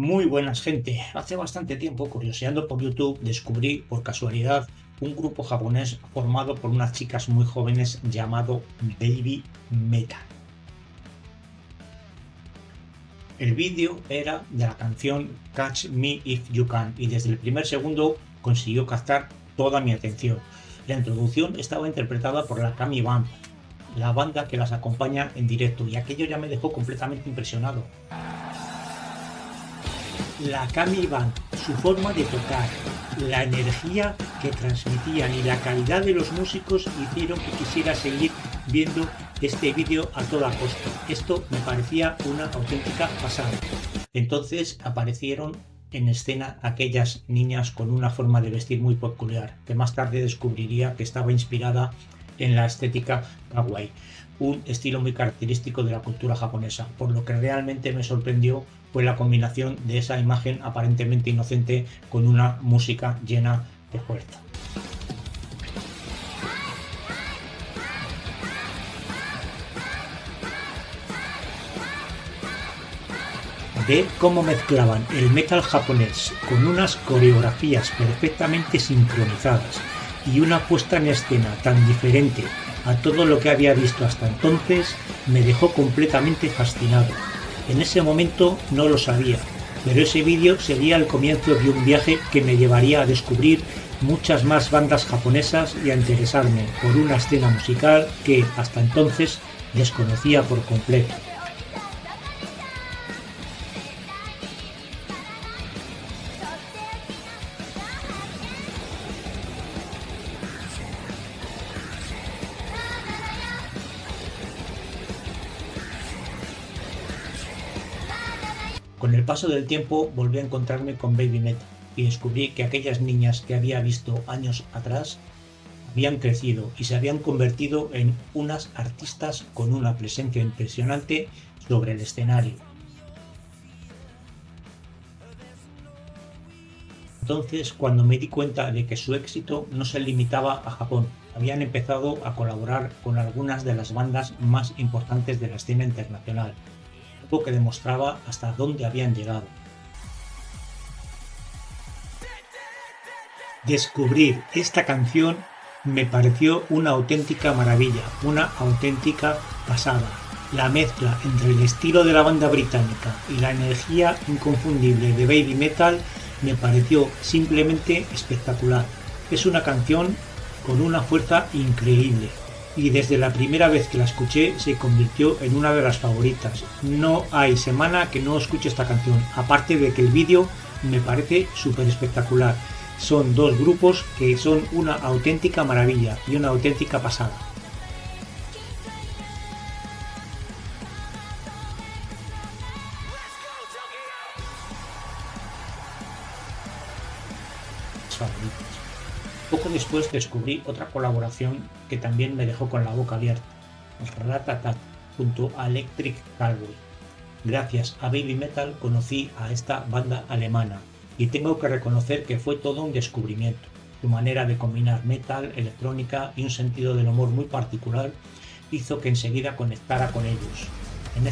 Muy buenas, gente. Hace bastante tiempo, curioseando por YouTube, descubrí por casualidad un grupo japonés formado por unas chicas muy jóvenes llamado Baby Metal. El vídeo era de la canción Catch Me If You Can y desde el primer segundo consiguió captar toda mi atención. La introducción estaba interpretada por la Kami Band, la banda que las acompaña en directo, y aquello ya me dejó completamente impresionado. La Kami Band, su forma de tocar, la energía que transmitían y la calidad de los músicos hicieron que quisiera seguir viendo este vídeo a toda costa. Esto me parecía una auténtica pasada. Entonces aparecieron en escena aquellas niñas con una forma de vestir muy peculiar, que más tarde descubriría que estaba inspirada en la estética kawaii, un estilo muy característico de la cultura japonesa. Por lo que realmente me sorprendió fue la combinación de esa imagen aparentemente inocente con una música llena de fuerza. Ver cómo mezclaban el metal japonés con unas coreografías perfectamente sincronizadas y una puesta en escena tan diferente a todo lo que había visto hasta entonces me dejó completamente fascinado. En ese momento no lo sabía, pero ese vídeo sería el comienzo de un viaje que me llevaría a descubrir muchas más bandas japonesas y a interesarme por una escena musical que hasta entonces desconocía por completo. Con el paso del tiempo volví a encontrarme con Baby Metal y descubrí que aquellas niñas que había visto años atrás habían crecido y se habían convertido en unas artistas con una presencia impresionante sobre el escenario. Entonces, cuando me di cuenta de que su éxito no se limitaba a Japón, habían empezado a colaborar con algunas de las bandas más importantes de la escena internacional, que demostraba hasta dónde habían llegado. Descubrir esta canción me pareció una auténtica maravilla, una auténtica pasada. La mezcla entre el estilo de la banda británica y la energía inconfundible de Baby Metal me pareció simplemente espectacular. Es una canción con una fuerza increíble, y desde la primera vez que la escuché se convirtió en una de las favoritas. No hay semana que no escuche esta canción, aparte de que el vídeo me parece súper espectacular. Son dos grupos que son una auténtica maravilla y una auténtica pasada. Favoritos. Poco después descubrí otra colaboración que también me dejó con la boca abierta, Ratatat junto a Electric Callboy. Gracias a Baby Metal conocí a esta banda alemana y tengo que reconocer que fue todo un descubrimiento. Su manera de combinar metal, electrónica y un sentido del humor muy particular hizo que enseguida conectara con ellos. En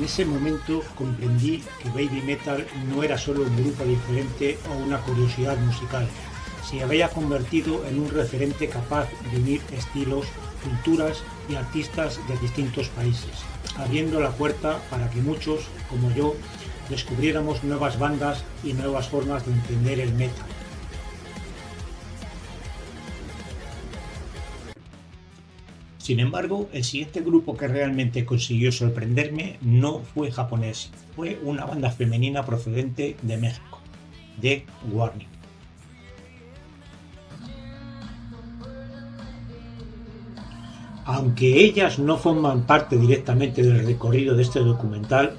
ese momento comprendí que Baby Metal no era solo un grupo diferente o una curiosidad musical, se había convertido en un referente capaz de unir estilos, culturas y artistas de distintos países, abriendo la puerta para que muchos, como yo, descubriéramos nuevas bandas y nuevas formas de entender el metal. Sin embargo, el siguiente grupo que realmente consiguió sorprenderme no fue japonés, fue una banda femenina procedente de México, The Warning. Aunque ellas no forman parte directamente del recorrido de este documental,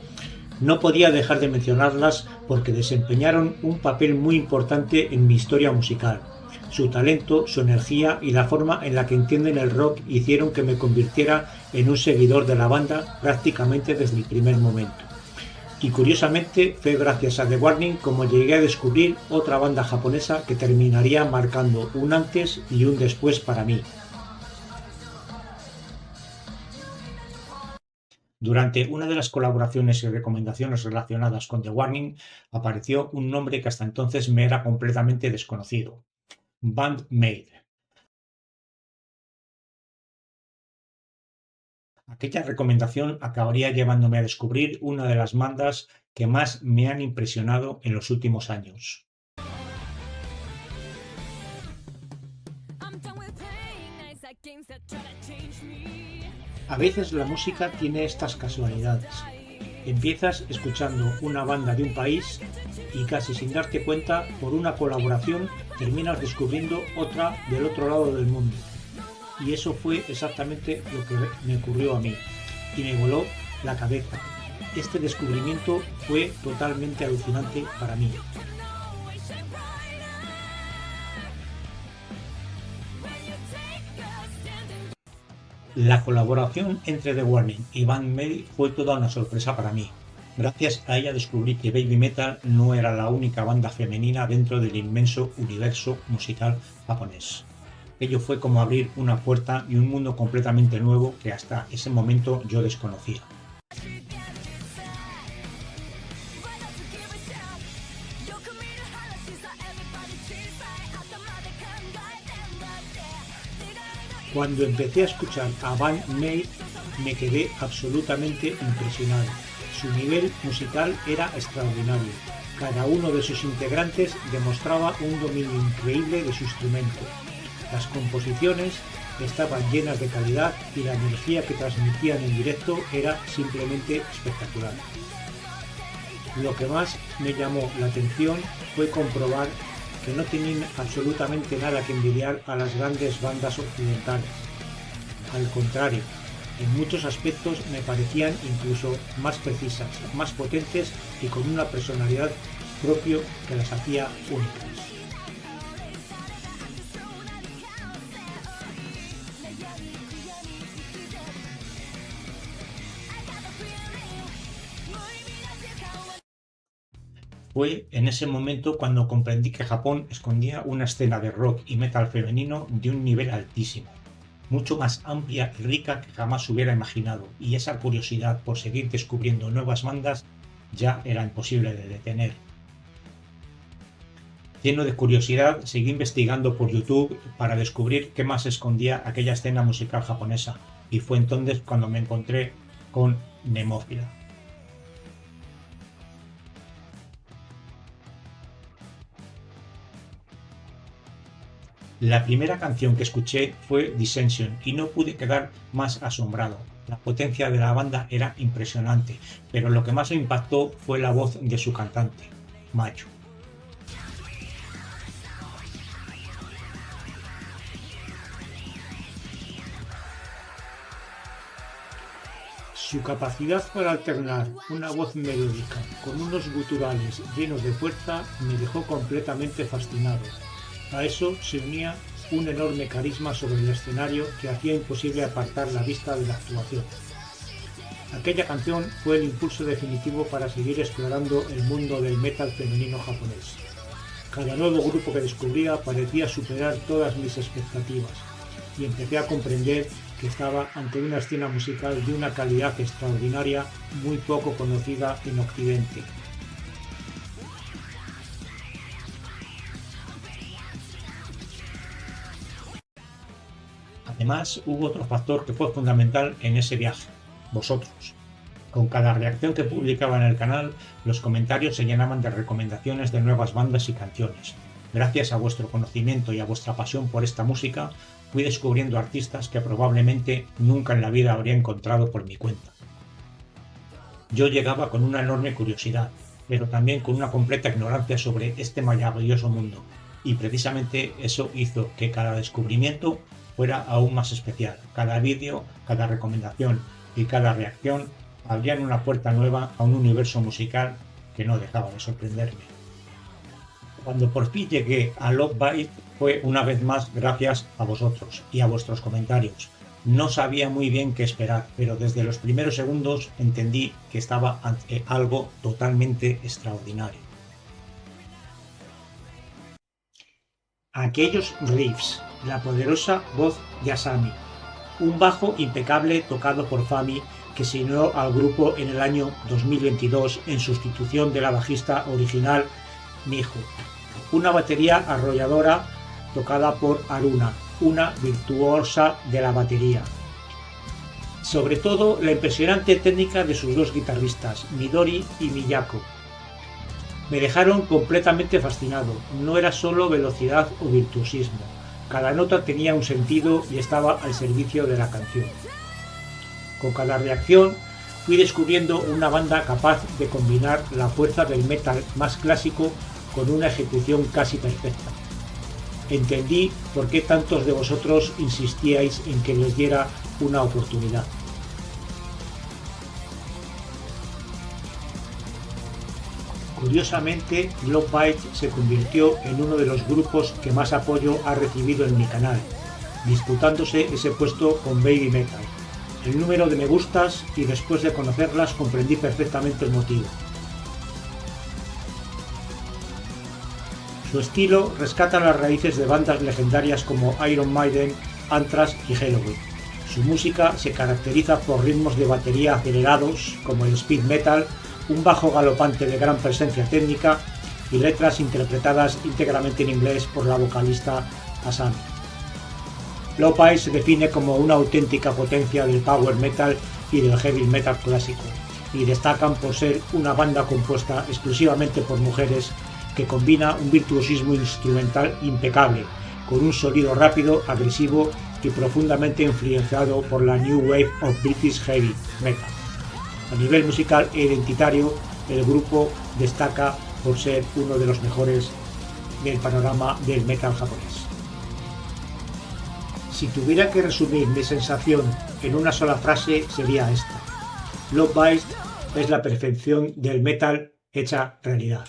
no podía dejar de mencionarlas porque desempeñaron un papel muy importante en mi historia musical. Su talento, su energía y la forma en la que entienden el rock hicieron que me convirtiera en un seguidor de la banda prácticamente desde el primer momento. Y curiosamente fue gracias a The Warning como llegué a descubrir otra banda japonesa que terminaría marcando un antes y un después para mí. Durante una de las colaboraciones y recomendaciones relacionadas con The Warning apareció un nombre que hasta entonces me era completamente desconocido: Band-Maid. Aquella recomendación acabaría llevándome a descubrir una de las bandas que más me han impresionado en los últimos años. A veces la música tiene estas casualidades. Empiezas escuchando una banda de un país y casi sin darte cuenta, por una colaboración, terminas descubriendo otra del otro lado del mundo. Y eso fue exactamente lo que me ocurrió a mí, y me voló la cabeza. Este descubrimiento fue totalmente alucinante para mí. La colaboración entre The Warning y Band-Maid fue toda una sorpresa para mí. Gracias a ella descubrí que Baby Metal no era la única banda femenina dentro del inmenso universo musical japonés. Ello fue como abrir una puerta y un mundo completamente nuevo que hasta ese momento yo desconocía. Cuando empecé a escuchar a Band-Maid me quedé absolutamente impresionado. Su nivel musical era extraordinario. Cada uno de sus integrantes demostraba un dominio increíble de su instrumento. Las composiciones estaban llenas de calidad y la energía que transmitían en directo era simplemente espectacular. Lo que más me llamó la atención fue comprobar que no tenían absolutamente nada que envidiar a las grandes bandas occidentales. Al contrario, en muchos aspectos me parecían incluso más precisas, más potentes y con una personalidad propia que las hacía únicas. Fue en ese momento cuando comprendí que Japón escondía una escena de rock y metal femenino de un nivel altísimo, mucho más amplia y rica que jamás hubiera imaginado, y esa curiosidad por seguir descubriendo nuevas bandas ya era imposible de detener. Lleno de curiosidad, seguí investigando por YouTube para descubrir qué más escondía aquella escena musical japonesa, y fue entonces cuando me encontré con Nemophila. La primera canción que escuché fue Dissension y no pude quedar más asombrado. La potencia de la banda era impresionante, pero lo que más me impactó fue la voz de su cantante, Mayu. Su capacidad para alternar una voz melódica con unos guturales llenos de fuerza me dejó completamente fascinado. A eso se unía un enorme carisma sobre el escenario que hacía imposible apartar la vista de la actuación. Aquella canción fue el impulso definitivo para seguir explorando el mundo del metal femenino japonés. Cada nuevo grupo que descubría parecía superar todas mis expectativas y empecé a comprender que estaba ante una escena musical de una calidad extraordinaria muy poco conocida en Occidente. Además, hubo otro factor que fue fundamental en ese viaje: vosotros. Con cada reacción que publicaba en el canal, los comentarios se llenaban de recomendaciones de nuevas bandas y canciones. Gracias a vuestro conocimiento y a vuestra pasión por esta música, fui descubriendo artistas que probablemente nunca en la vida habría encontrado por mi cuenta. Yo llegaba con una enorme curiosidad, pero también con una completa ignorancia sobre este maravilloso mundo, y precisamente eso hizo que cada descubrimiento fuera aún más especial. Cada vídeo, cada recomendación y cada reacción abrían una puerta nueva a un universo musical que no dejaba de sorprenderme. Cuando por fin llegué a Love Bite fue una vez más gracias a vosotros y a vuestros comentarios. No sabía muy bien qué esperar, pero desde los primeros segundos entendí que estaba ante algo totalmente extraordinario. Aquellos riffs, la poderosa voz de Asami, un bajo impecable tocado por Fami que se unió al grupo en el año 2022 en sustitución de la bajista original Miho. Una batería arrolladora tocada por Haruna, una virtuosa de la batería. Sobre todo la impresionante técnica de sus dos guitarristas, Midori y Miyako. Me dejaron completamente fascinado, no era solo velocidad o virtuosismo, cada nota tenía un sentido y estaba al servicio de la canción. Con cada reacción fui descubriendo una banda capaz de combinar la fuerza del metal más clásico con una ejecución casi perfecta. Entendí por qué tantos de vosotros insistíais en que les diera una oportunidad. Curiosamente, Love Bites se convirtió en uno de los grupos que más apoyo ha recibido en mi canal, disputándose ese puesto con Baby Metal. El número de me gustas y después de conocerlas comprendí perfectamente el motivo. Su estilo rescata las raíces de bandas legendarias como Iron Maiden, Anthrax y Helloween. Su música se caracteriza por ritmos de batería acelerados como el speed metal, un bajo galopante de gran presencia técnica y letras interpretadas íntegramente en inglés por la vocalista Asami. Love Bites se define como una auténtica potencia del power metal y del heavy metal clásico, y destacan por ser una banda compuesta exclusivamente por mujeres que combina un virtuosismo instrumental impecable, con un sonido rápido, agresivo y profundamente influenciado por la New Wave of British Heavy Metal. A nivel musical e identitario, el grupo destaca por ser uno de los mejores del panorama del metal japonés. Si tuviera que resumir mi sensación en una sola frase sería esta: Love Bites es la perfección del metal hecha realidad.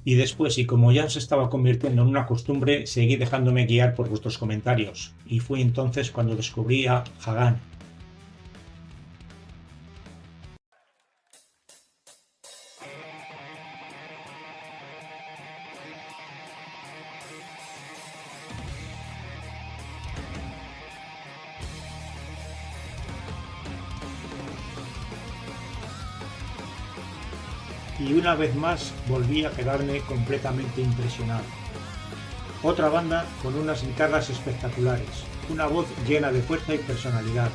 Y después, y como ya se estaba convirtiendo en una costumbre, seguí dejándome guiar por vuestros comentarios, y fue entonces cuando descubrí a Hagane. Y una vez más volví a quedarme completamente impresionado. Otra banda con unas guitarras espectaculares, una voz llena de fuerza y personalidad,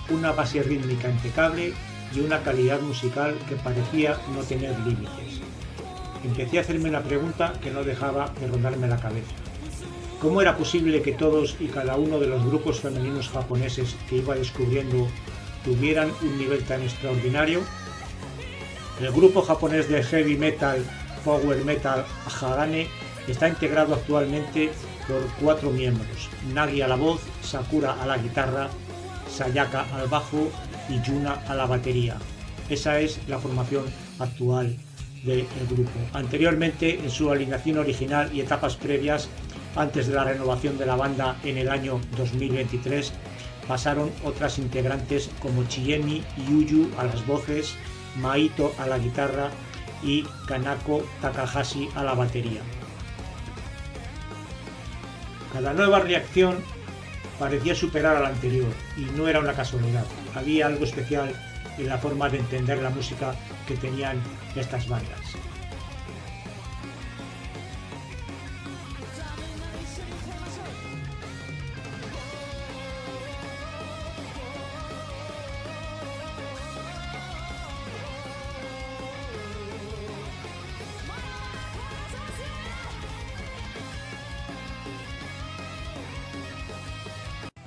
una base rítmica impecable y una calidad musical que parecía no tener límites. Empecé a hacerme una pregunta que no dejaba de rondarme la cabeza. ¿Cómo era posible que todos y cada uno de los grupos femeninos japoneses que iba descubriendo tuvieran un nivel tan extraordinario? El grupo japonés de heavy metal, power metal Hagane está integrado actualmente por 4 miembros: Nagi a la voz, Sakura a la guitarra, Sayaka al bajo y Yuna a la batería. Esa es la formación actual del grupo. Anteriormente, en su alineación original y etapas previas, antes de la renovación de la banda en el año 2023, pasaron otras integrantes como Chiemi y Yuyu a las voces, Maito a la guitarra y Kanako Takahashi a la batería. Cada nueva reacción parecía superar a la anterior y no era una casualidad. Había algo especial en la forma de entender la música que tenían estas bandas.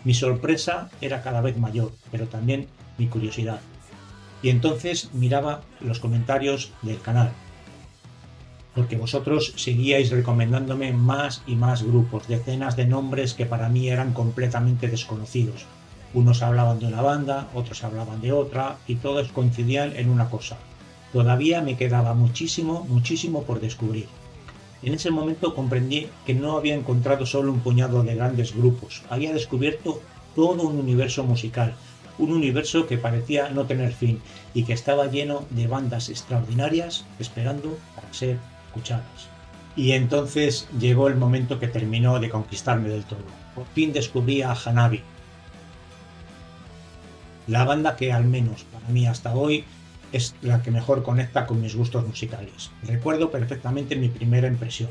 Mi sorpresa era cada vez mayor, pero también mi curiosidad. Y entonces miraba los comentarios del canal, porque vosotros seguíais recomendándome más y más grupos, decenas de nombres que para mí eran completamente desconocidos. Unos hablaban de una banda, otros hablaban de otra, y todos coincidían en una cosa: todavía me quedaba muchísimo por descubrir. En ese momento comprendí que no había encontrado solo un puñado de grandes grupos, había descubierto todo un universo musical, un universo que parecía no tener fin y que estaba lleno de bandas extraordinarias esperando para ser escuchadas. Y entonces llegó el momento que terminó de conquistarme del todo. Por fin descubrí a Hanabi. la banda que al menos para mí hasta hoy es la que mejor conecta con mis gustos musicales. Recuerdo perfectamente mi primera impresión.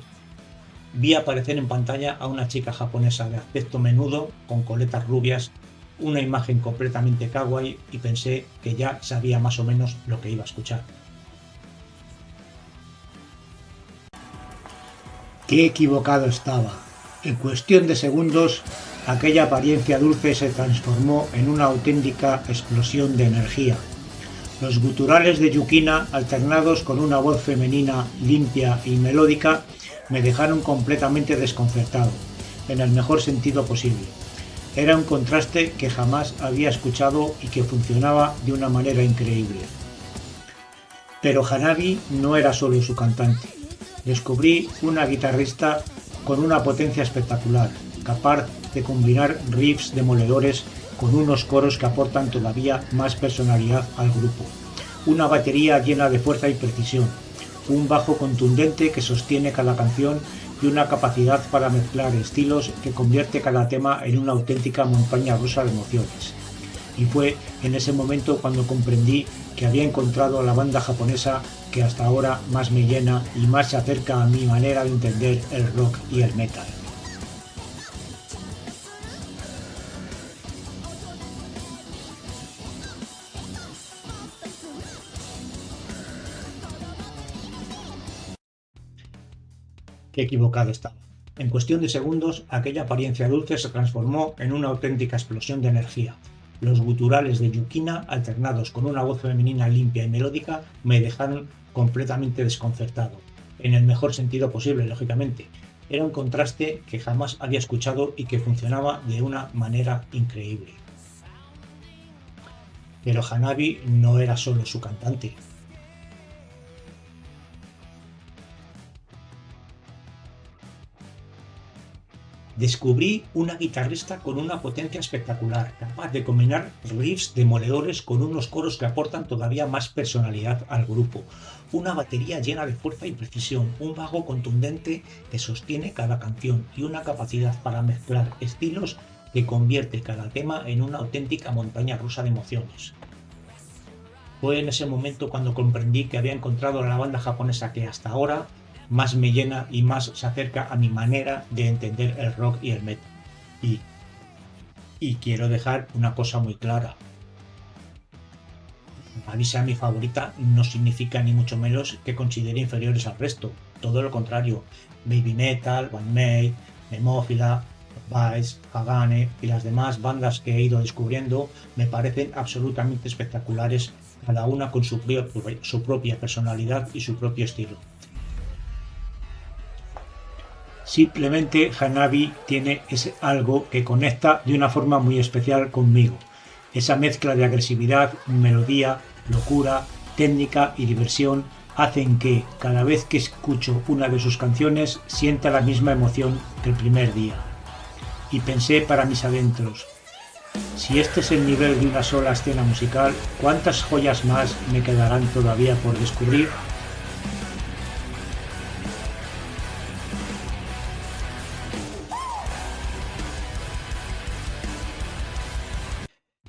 Vi aparecer en pantalla a una chica japonesa de aspecto menudo, con coletas rubias, una imagen completamente kawaii y pensé que ya sabía más o menos lo que iba a escuchar. Qué equivocado estaba. En cuestión de segundos, aquella apariencia dulce se transformó en una auténtica explosión de energía. Los guturales de Yukina, alternados con una voz femenina limpia y melódica, me dejaron completamente desconcertado, en el mejor sentido posible. Era un contraste que jamás había escuchado y que funcionaba de una manera increíble. Pero Hanabi no era solo su cantante. Descubrí una guitarrista con una potencia espectacular, capaz de combinar riffs demoledores con unos coros que aportan todavía más personalidad al grupo, una batería llena de fuerza y precisión, un bajo contundente que sostiene cada canción y una capacidad para mezclar estilos que convierte cada tema en una auténtica montaña rusa de emociones. Y fue en ese momento cuando comprendí que había encontrado a la banda japonesa que hasta ahora más me llena y más se acerca a mi manera de entender el rock y el metal. Qué equivocado estaba. En cuestión de segundos, aquella apariencia dulce se transformó en una auténtica explosión de energía. Los guturales de Yukina, alternados con una voz femenina limpia y melódica, me dejaron completamente desconcertado. En el mejor sentido posible, lógicamente. Era un contraste que jamás había escuchado y que funcionaba de una manera increíble. Pero Hanabi no era solo su cantante. Descubrí una guitarrista con una potencia espectacular, capaz de combinar riffs demoledores con unos coros que aportan todavía más personalidad al grupo, una batería llena de fuerza y precisión, un bajo contundente que sostiene cada canción y una capacidad para mezclar estilos que convierte cada tema en una auténtica montaña rusa de emociones. Fue en ese momento cuando comprendí que había encontrado a la banda japonesa que hasta ahora más me llena y más se acerca a mi manera de entender el rock y el metal. Y quiero dejar una cosa muy clara. Hanabi sea mi favorita no significa ni mucho menos que considere inferiores al resto. Todo lo contrario. Baby Metal, One Made, Nemophila, Vice, Hagane y las demás bandas que he ido descubriendo me parecen absolutamente espectaculares, cada una con su propia personalidad y su propio estilo. Simplemente Hanabi tiene ese algo que conecta de una forma muy especial conmigo. Esa mezcla de agresividad, melodía, locura, técnica y diversión hacen que, cada vez que escucho una de sus canciones, sienta la misma emoción que el primer día. Y pensé para mis adentros, si este es el nivel de una sola escena musical, ¿cuántas joyas más me quedarán todavía por descubrir?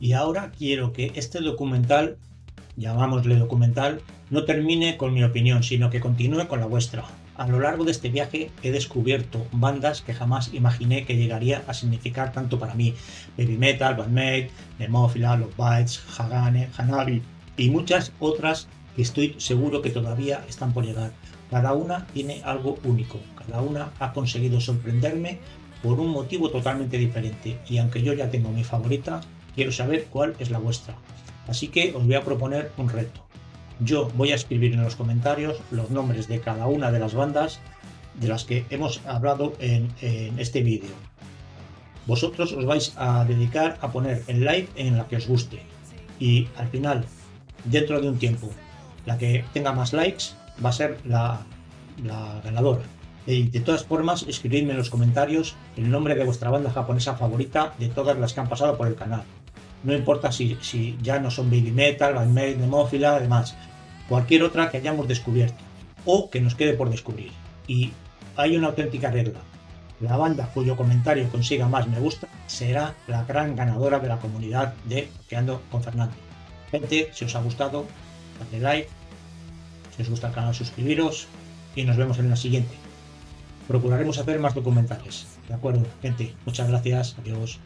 Y ahora quiero que este documental, llamámosle documental, no termine con mi opinión, sino que continúe con la vuestra. A lo largo de este viaje he descubierto bandas que jamás imaginé que llegaría a significar tanto para mí. Baby Metal, Band Made, Nemophila, Love Bites, Hagane, Hanabi y muchas otras que estoy seguro que todavía están por llegar. Cada una tiene algo único, cada una ha conseguido sorprenderme por un motivo totalmente diferente y aunque yo ya tengo mi favorita, quiero saber cuál es la vuestra. Así que os voy a proponer un reto. Yo voy a escribir en los comentarios los nombres de cada una de las bandas de las que hemos hablado en este vídeo. Vosotros os vais a dedicar a poner el like en la que os guste. Y al final, dentro de un tiempo, la que tenga más likes va a ser la ganadora. Y de todas formas, escribidme en los comentarios el nombre de vuestra banda japonesa favorita de todas las que han pasado por el canal. No importa si ya no son Baby Metal, Band Made, Nemophila, además, cualquier otra que hayamos descubierto o que nos quede por descubrir. Y hay una auténtica regla. la banda cuyo comentario consiga más me gusta será la gran ganadora de la comunidad de Rockeando con Fernando. Gente, si os ha gustado, dadle like, si os gusta el canal suscribiros y nos vemos en la siguiente. Procuraremos hacer más documentales. De acuerdo, gente, muchas gracias, adiós.